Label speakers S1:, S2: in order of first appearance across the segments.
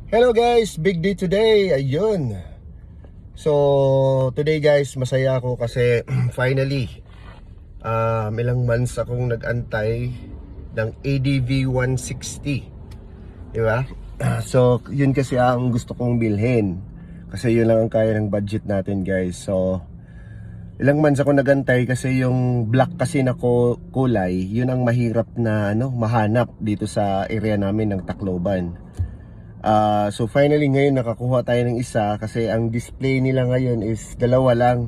S1: Hello guys, big day today. Ayun. So, today guys, masaya ako kasi finally ilang months akong nag-antay ng ADV 160. Di ba? So, yun kasi ang gusto kong bilhin. Kasi yun lang ang kaya ng budget natin guys. So, ilang months ako nagantay kasi yung black kasi na kulay, yun ang mahirap na mahanap dito sa area namin ng Tacloban. So finally ngayon nakakuha tayo ng isa kasi ang display nila ngayon is dalawa lang.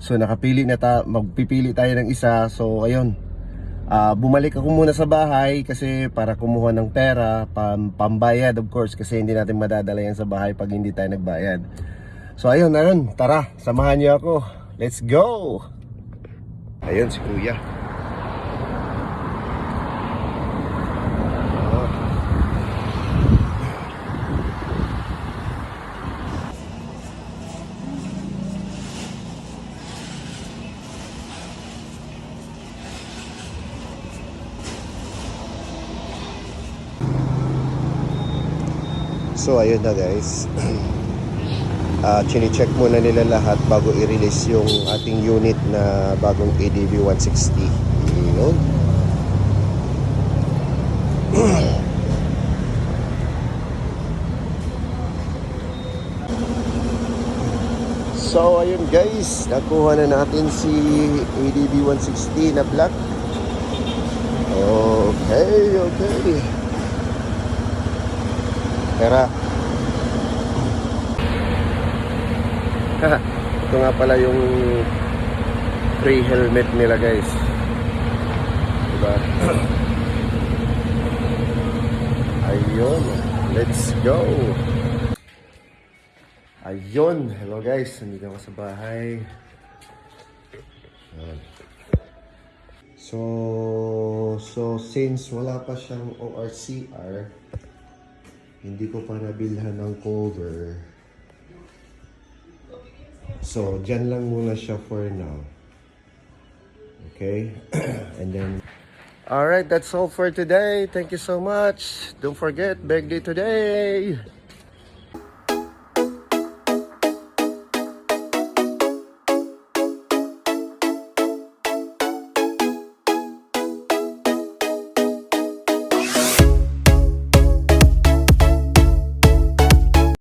S1: So magpipili tayo ng isa. So ayun, bumalik ako muna sa bahay kasi para kumuha ng pera, pambayad of course, kasi hindi natin madadala yan sa bahay pag hindi tayo nagbayad. So ayun, tara, samahan niyo ako. Let's go! Ayun si kuya. So ayun na guys, chine-check muna nila lahat bago i-release yung ating unit na bagong ADV 160. Yun. So ayun guys, nakuha na natin si ADV 160 na black. Okay. Tara. Ito nga pala yung free helmet nila guys. Diba? Ayun. Let's go. Ayun. Hello guys. Nandito ako sa bahay. So since wala pa siyang ORCR, hindi ko pa nabilhan ng cover. So, dyan lang muna siya for now. Okay? And then, alright, that's all for today. Thank you so much. Don't forget, birthday today.